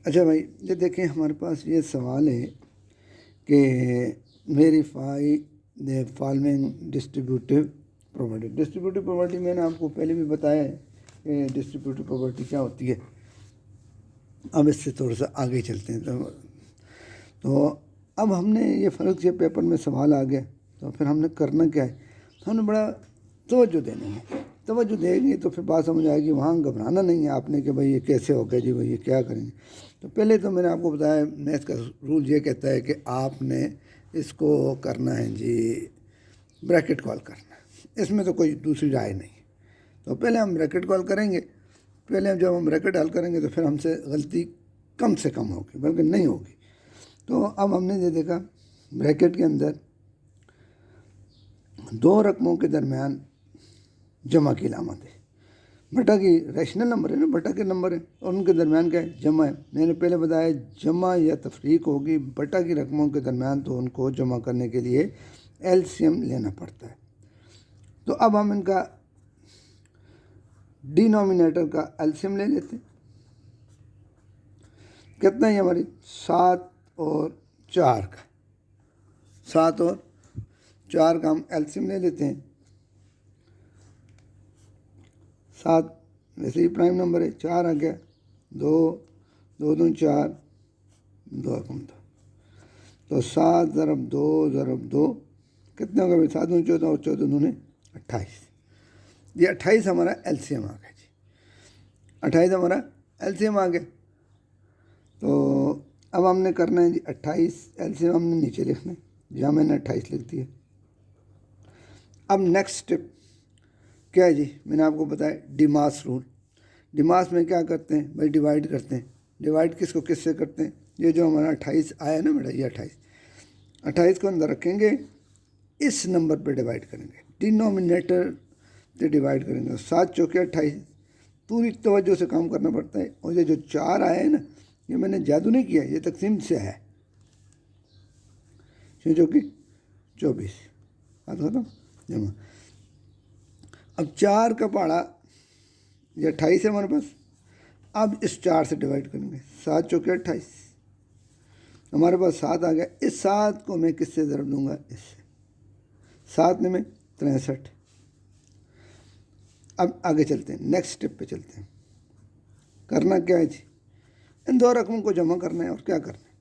اچھا بھائی، یہ دیکھیں ہمارے پاس یہ سوال ہے کہ verify the following distributive property. Distributive property میں نے آپ کو پہلے بھی بتایا ہے کہ ڈسٹریبیوٹیو پراپرٹی کیا ہوتی ہے. اب اس سے تھوڑا سا آگے چلتے ہیں. تو اب ہم نے یہ فرق، یہ پیپر میں سوال آ گیا تو پھر ہم نے کرنا کیا ہے، ہم نے بڑا توجہ دینی ہے. توجہ دیں گے تو پھر بات سمجھ آئے گی. وہاں گھبرانا نہیں ہے آپ نے کہ بھائی یہ کیسے ہوگا جی، بھائی یہ کیا کریں گے. تو پہلے تو میں نے آپ کو بتایا میتھ کا رول یہ کہتا ہے کہ آپ نے اس کو کرنا ہے جی بریکٹ کال کرنا ہے. اس میں تو کوئی دوسری رائے نہیں. تو پہلے ہم بریکٹ کال کریں گے. پہلے جب ہم بریکٹ حل کریں گے تو پھر ہم سے غلطی کم سے کم ہوگی، بلکہ نہیں ہوگی. تو اب ہم نے یہ دیکھا بریکٹ کے اندر دو رقموں کے درمیان جمع کی علامت ہے. بٹا کی ریشنل نمبر ہے نا، بٹا کے نمبر ہے اور ان کے درمیان کیا ہے، جمع ہے. میں نے پہلے بتایا جمع یا تفریق ہوگی بٹا کی رقموں کے درمیان، تو ان کو جمع کرنے کے لیے ایل سی ایم لینا پڑتا ہے. تو اب ہم ان کا ڈینومینیٹر کا ایل سی ایم لے لیتے ہیں. کتنا ہے ہماری 7 اور 4 کا، 7 اور 4 کا ہم ایل سی ایم لے لیتے ہیں. 7 ویسے ہی پرائم نمبر ہے، 4 آ گیا، 2 2 2 4 2 2. تو 7 ضرب 2 ضرب 2 کتنے ہوگا بھائی، 7 دو 14 اور 14 دو 28. یہ 28 ہمارا ایل سی ایم آ گیا جی. 28 ہمارا ایل سی ایم آ گیا. تو اب ہم نے کرنا ہے جی 28 ایل سی ایم ہم نے نیچے لکھنا ہے. جہاں میں نے 28 لکھ دیا. اب نیکسٹ اسٹیپ کیا ہے جی، میں نے آپ کو بتایا ڈیماس رول. ڈیماس میں کیا کرتے ہیں بھائی، ڈیوائڈ کرتے ہیں. ڈیوائڈ کس کو کس سے کرتے ہیں، یہ جو ہمارا 28 آیا نا بیٹا، یہ 28 کو اندر رکھیں گے، اس نمبر پہ ڈیوائڈ کریں گے، ڈینومینیٹر سے ڈیوائڈ کریں گے. 7 چوکے 28. پوری توجہ سے کام کرنا پڑتا ہے. اور یہ جو 4 آیا ہے نا، یہ میں نے جادو نہیں کیا، یہ تقسیم سے ہے، جو کہ 24. بات ختم جمع. اب 4 کا پہاڑا یہ 28 ہے ہمارے پاس. اب اس 4 سے ڈیوائڈ کریں گے، 7 چوکے 28. ہمارے پاس 7 آ گیا. اس 7 کو میں کس سے ضرب دوں گا، اس سے. 7 میں 63. اب آگے چلتے ہیں، نیکسٹ اسٹیپ پہ چلتے ہیں. کرنا کیا ہے جی، ان دو رقموں کو جمع کرنا ہے. اور کیا کرنا ہے،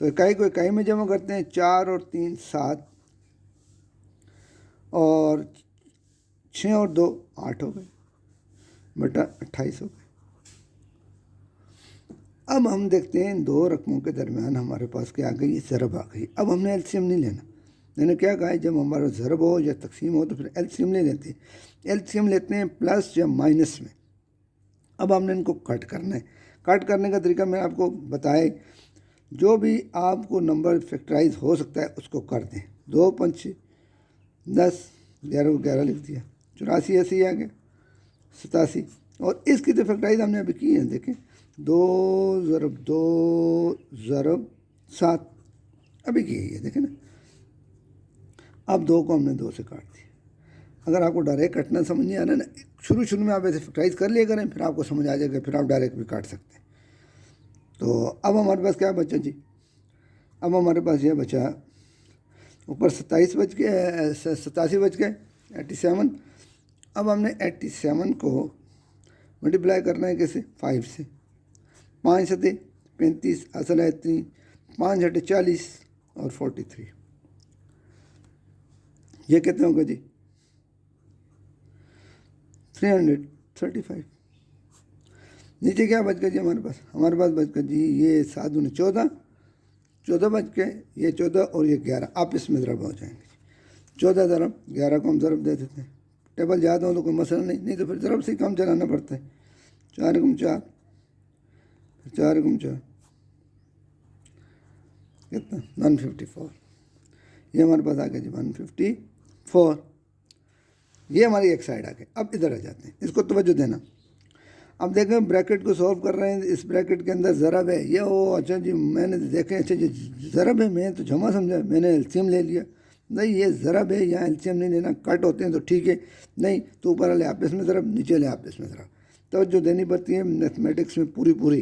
تو اکائی کو اکائی میں جمع کرتے ہیں. 4 اور 3 7 اور 6 اور 2 8 ہو گئے بٹا 28 ہو گئے. اب ہم دیکھتے ہیں ان دو رقموں کے درمیان ہمارے پاس کیا آ گئی، ضرب آ گئی. اب ہم نے ایل سی ایم نہیں لینا. میں نے کیا کہا ہے، جب ہمارا ضرب ہو یا تقسیم ہو تو پھر ایل سی ایم لے لیتے ہیں. ایل سی ایم لیتے ہیں پلس یا مائنس میں. اب ہم نے ان کو کٹ کرنا ہے. کٹ کرنے کا طریقہ میں آپ کو بتائے، جو بھی آپ کو نمبر فیکٹرائز ہو سکتا ہے اس کو کر دیں. 2 5 10 11 کو 11 لکھ دیا. 84 ایسے ہی آ گیا. 87. اور اس کی تو فیکٹرائز ہم نے ابھی کی ہے، دیکھیں 2 ضرب 2 ضرب 7 ابھی کی ہے، دیکھیں نا. اب 2 کو ہم نے 2 سے کاٹ دیا. اگر آپ کو ڈائریکٹ کٹنا سمجھ نہیں آ رہا ہے نا، شروع میں آپ ایسے فیکٹرائز کر لیا کریں، پھر آپ کو سمجھ آ جائے گا، پھر آپ ڈائریکٹ بھی کاٹ سکتے ہیں. تو اب ہمارے پاس کیا بچا جی، اب ہمارے پاس یہ بچا اوپر 27 بچ گئے، 87 بچ گئے، 87. اب ہم نے 87 کو ملٹیپلائی کرنا ہے کیسے، 5 سے. 5 7 35 اصل ہے 3، 5 8 40 اور 43. یہ کتنے ہوگا جی، 335. نیچے کیا بچ گیا جی ہمارے پاس بچ گیا جی یہ 7 دونوں 14 بچ گئے. یہ 14 اور یہ 11 آپس میں ضرب ہو جائیں گے. 14 ضرب 11 کو ہم ضرب دے دیتے ہیں. ٹیبل یاد ہو تو کوئی مسئلہ نہیں تو پھر ضرب سے ہی کام چلانا پڑتا ہے. 4 × 4 4 × 4 کتنا 154. یہ ہمارے پاس آ گیا جی 154. یہ ہماری ایک سائڈ آ گئی. اب ادھر آ جاتے ہیں، اس کو توجہ دینا. اب دیکھیں بریکٹ کو سولو کر رہے ہیں، اس بریکٹ کے اندر ضرب ہے یہ وہ. اچھا جی میں نے دیکھیں، اچھا جی ضرب ہے، میں تو جمع سمجھا، میں نے ایل سی ایم لے لیا. نہیں، یہ ضرب ہے، یہاں ایل سی ایم نہیں لینا. کٹ ہوتے ہیں تو ٹھیک ہے، نہیں تو اوپر والے آپس میں ضرب، نیچے والے آپس میں ضرب. توجہ دینی پڑتی ہے میتھمیٹکس میں پوری.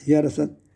11×7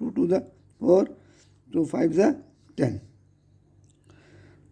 2 2 4, 2 5 10,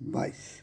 22।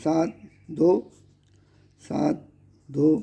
7 2 7 2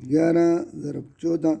11×14।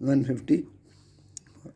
150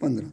15,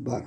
12।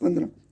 15,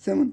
7,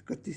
31।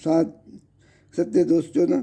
7 7 2 14,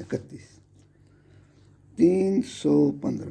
31, 315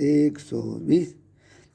120,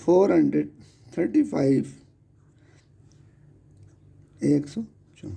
435 104।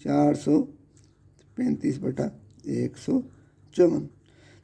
435/154।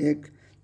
1